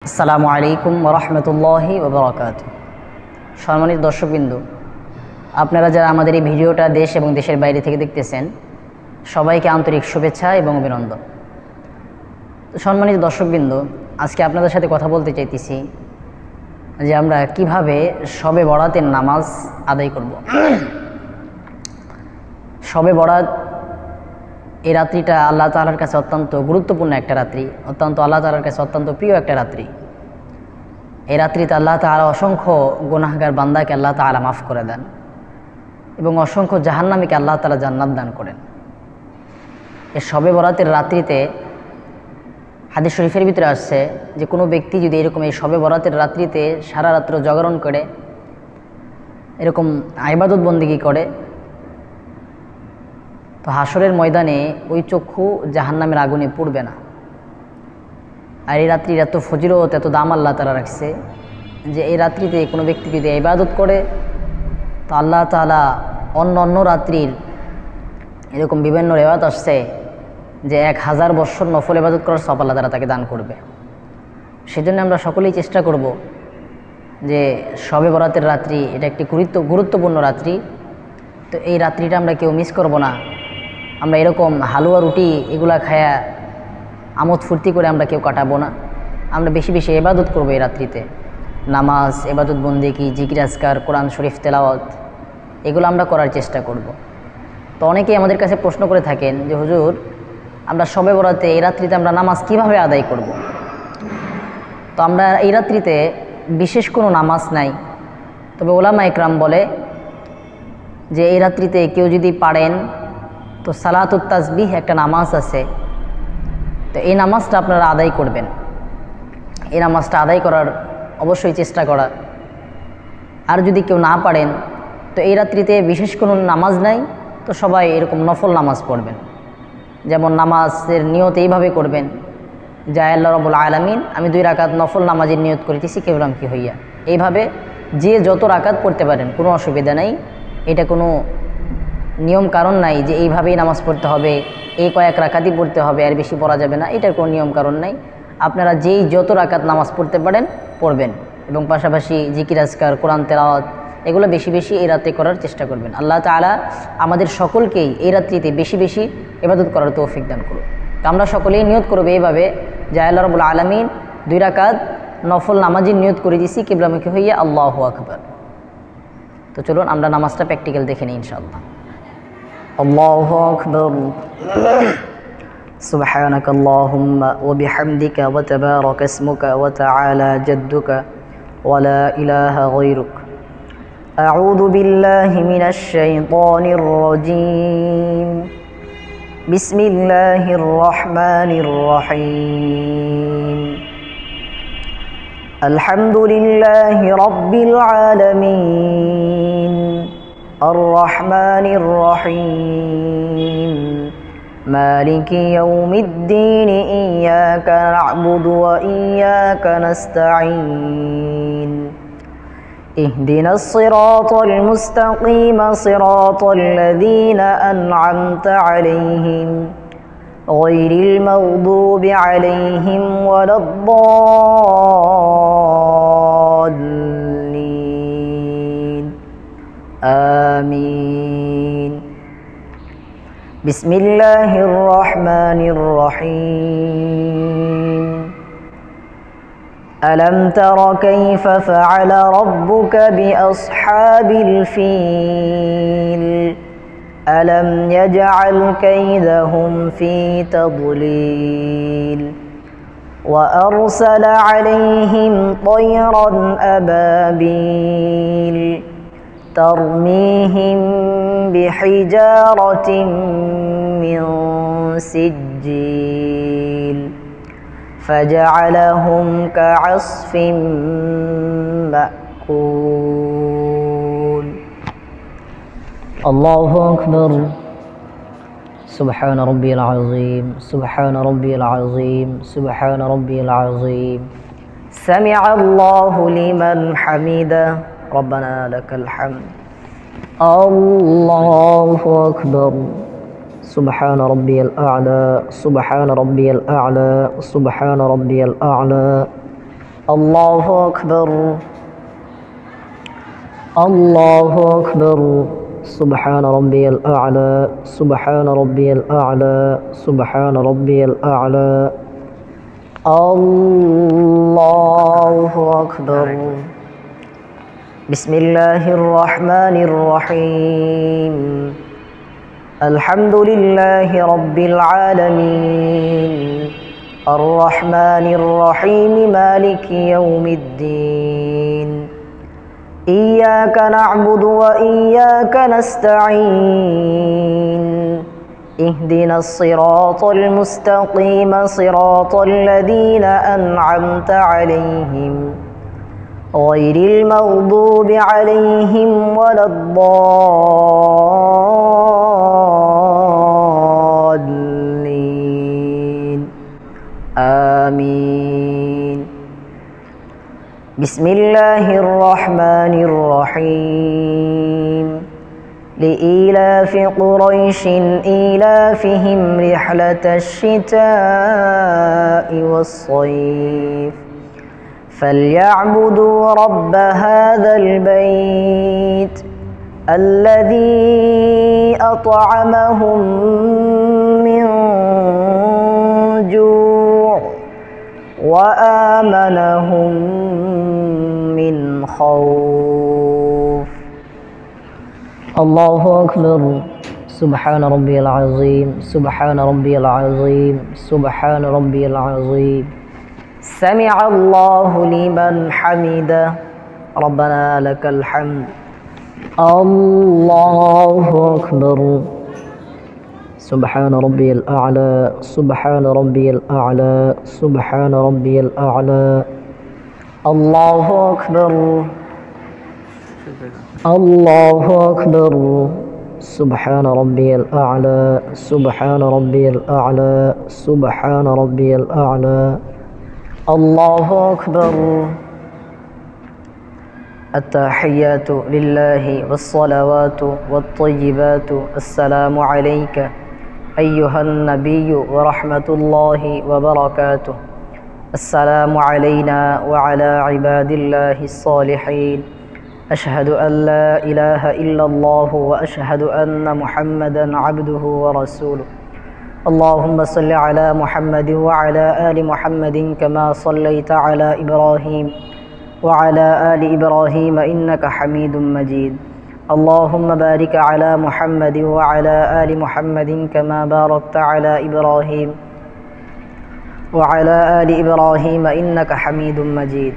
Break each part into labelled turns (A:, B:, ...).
A: আসসালামু আলাইকুম ওয়া রাহমাতুল্লাহি ওয়া বারাকাতুহু। সম্মানিত দর্শকবৃন্দ, আপনারা যারা আমাদের এই ভিডিওটা দেশ এবং দেশের বাইরে থেকে দেখতেছেন, সবাইকে আন্তরিক শুভেচ্ছা এবং অভিনন্দন। সম্মানিত দর্শকবৃন্দ, আজকে আপনাদের সাথে কথা বলতে চাইতেছি যে আমরা কিভাবে শবে বরাতের নামাজ আদায় করব। শবে বরাত এই রাত্রিটা আল্লাহ তাআলার কাছে অত্যন্ত গুরুত্বপূর্ণ একটা রাত্রি, আল্লাহ তাআলার কাছে অত্যন্ত প্রিয় একটা রাত্রি। এই রাত্রিতে আল্লাহ তাআলা অসংখ্য গুনাহগার বান্দাকে আল্লাহ তাআলা মাফ করে দেন এবং অসংখ্য জাহান্নামীকে আল্লাহ তাআলা জান্নাত দান করেন। এই শবে বরাতের রাত্রিতে হাদিস শরীফের ভিতরে আসছে যে কোনো ব্যক্তি যদি এরকম এই শবে বরাতের রাত্রিতে সারা রাত্র জাগরণ করে, এরকম ইবাদত বন্দেগী করে, তো হাসরের ময়দানে ওই চক্ষু জাহান্নামের আগুনে পুড়বে না। আর এই রাত্রির এত ফজিলত, এত দাম আল্লাহ তাআলা রাখছে যে এই রাত্রিতে কোনো ব্যক্তি যদি ইবাদত করে তো আল্লাহ তাআলা অন্য রাত্রির এরকম বিভিন্ন রেওয়াত আসছে যে 1000 বৎসর নফল ইবাদত করার সওয়াব আল্লাহ তাআলা তাকে দান করবে। সেজন্য আমরা সকলেই চেষ্টা করব যে শবে বরাতের রাত্রি এটা একটি গুরুত্বপূর্ণ রাত্রি। তো এই রাত্রিটা আমরা কেউ মিস করব না। আমরা এরকম হালুয়া রুটি এগুলা খায়া আমোদ ফুর্তি করে আমরা কেউ কাটাবো না। আমরা বেশি বেশি ইবাদত করবো এই রাত্রিতে। নামাজ, ইবাদত বন্দেগী, জিকির আজকার, কোরআন শরীফ তেলাওয়াত এগুলো আমরা করার চেষ্টা করব। তো অনেকেই আমাদের কাছে প্রশ্ন করে থাকেন যে হুজুর, আমরা শবে বরাতে এই রাত্রিতে আমরা নামাজ কিভাবে আদায় করব। তো আমরা এই রাত্রিতে বিশেষ কোনো নামাজ নাই, তবে ওলামা ইকরাম বলে যে এই রাত্রিতে কেউ যদি পারেন তো সালাতুত তাসবিহ একটা নামাজ আছে, তো এই নামাজটা আপনারা আদায় করবেন। এই নামাজটা আদায় করার অবশ্যই চেষ্টা করা। আর যদি কেউ না পারেন তো এই রাত্রিতে বিশেষ কোনো নামাজ নাই, তো সবাই এরকম নফল নামাজ পড়বেন। যেমন নামাজের নিয়ত এইভাবে করবেন যে আল্লাহ রাব্বুল আলামিন, আমি 2 রাকাত নফল নামাজের নিয়ত করিতেছি কেবলাম কি হইয়া। এইভাবে যে যত রাকাত পড়তে পারেন কোনো অসুবিধা নাই। এটা কোনো নিয়ম কারণ নাই যে এইভাবেই নামাজ পড়তে হবে, এই কয়েক রাকাতই পড়তে হবে, আর বেশি পড়া যাবে না, এটার কোনো নিয়ম কারণ নাই। আপনারা যেই যত রাকাত নামাজ পড়তে পারেন পড়বেন এবং পাশাপাশি জিকির আজকার, কোরআন তেলাওয়াত এগুলো বেশি বেশি এই রাতে করার চেষ্টা করবেন। আল্লাহ তাআলা আমাদের সকলকেই এই রাত্রিতে বেশি বেশি ইবাদত করার তৌফিক দান করুন। তো আমরা সকলেই নিয়ত করব এইভাবে যে আল্লাহ রাব্বুল আলামিন 2 রাকাত নফল নামাজের নিয়ত করে দিছি কিবলামুখী হইয়া, আল্লাহু আকবার। তো চলুন আমরা নামাজটা প্র্যাকটিক্যাল দেখে নিই ইনশাআল্লাহ। আল্লাহু আকবার। سبحانك اللهم وبحمدك وتبارك اسمك وتعالى جدك ولا إله غيرك. أعوذ بالله من الشيطان الرجيم. بسم الله الرحمن الرحيم. الحمد لله رب العالمين الرحمن الرحيم مالك يوم الدين إياك نعبد وإياك نستعين اهدنا الصراط المستقيم صراط الذين أنعمت عليهم غير المغضوب عليهم ولا الضالين آمين. بسم الله الرحمن الرحيم. ألم تر كيف فعل ربك بأصحاب الفيل ألم يجعل كيدهم في تضليل وأرسل عليهم طيرا أبابيل ترميهم بحجارة من سجيل فجعلهم كعصف مأكول. الله أكبر. سبحان ربي العظيم سبحان ربي العظيم سبحان ربي العظيم. سمع الله لمن حمده ربنا لك الحمد. الله أكبر. سبحان ربي الأعلى سبحان ربي الأعلى سبحان ربي الأعلى. আল্লাহু আকবার আল্লাহু আকবার সুবহান রাব্বিয়াল আ'লা সুবহান রাব্বিয়াল আ'লা সুবহান রাব্বিয়াল আ'লা আল্লাহু আকবার বিসমিল্লাহির রহমানির রহিম আলহামদুলিল্লাহি রাব্বিল আলামিন আর রহমানির রহিম মালিকি ইয়াউমিদ্দিন ইয়্যাকা না'বুদু ওয়া ইয়্যাকা নাস্তাঈন ইহদিনাস সিরাতাল মুস্তাকিম সিরাতাল লাযীনা আন'আমতা আলাইহিম গায়রিল মাগদুবি আলাইহিম ওয়ালাদ-দাল্লিন আমিন বিসমিল্লাহির রহমানির রহিম لإيلاف قريش إيلافهم رحلة الشتاء والصيف فليعبدوا رب هذا البيت الذي أطعمهم من جوع وآمنهم من خوف الله أكبر سبحان ربي العظيم سبحان ربي العظيم سبحان ربي العظيم سمع الله لمن حمده ربنا لك الحمد الله أكبر سبحان ربي الأعلى سبحان ربي الأعلى سبحان ربي الأعلى الله أكبر الله أكبر سبحان ربي الأعلى سبحان ربي الأعلى سبحان ربي الأعلى الله أكبر التحيات لله والصلوات والطيبات السلام عليك أيها النبي ورحمة الله وبركاته السلام علينا وعلى عباد الله الصالحين أشهد أن لا إله إلا الله وأشهد أن محمدا عبده ورسوله اللهم صل على محمد وعلى آل محمد كما صليت على إبراهيم وعلى آل إبراهيم إنك حميد مجيد اللهم بارك على محمد وعلى آل محمد كما باركت على إبراهيم وعلى آل إبراهيم إنك حميد مجيد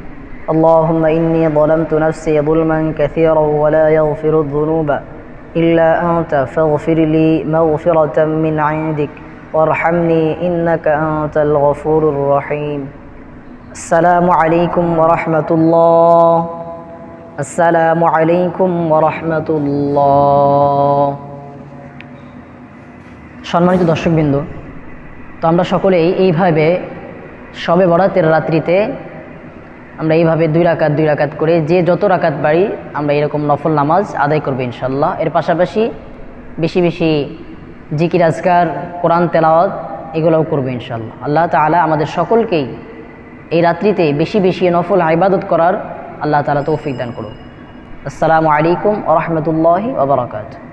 A: اللهم إني ظلمت نفسي ظلما كثيرا ولا يغفر الذنوب إلا أنت فاغفر لي مغفرة من عندك وارحمني إنك أنت الغفور الرحيم السلام عليكم ورحمة الله السلام عليكم ورحمة الله সম্মানিত দর্শকবৃন্দ, তো আমরা সকলেই এইভাবে শবে বরাতের রাত্রিতে আমরা এইভাবে দুই রাকাত করে যে যত রাকাত পারি আমরা এরকম নফল নামাজ আদায় করব ইনশাআল্লাহ। এর পাশাপাশি বেশি বেশি জিকির আজকার কোরআন তেলাওয়াত এগুলোও করব ইনশাআল্লাহ। আল্লাহ তাআলা আমাদের সকলকেই এই রাত্রিতে বেশি বেশি নফল ইবাদত করার আল্লাহ তাআলা তৌফিক দান করুন। আসসালামু আলাইকুম ওয়া রাহমাতুল্লাহি ওয়া বারাকাতুহু।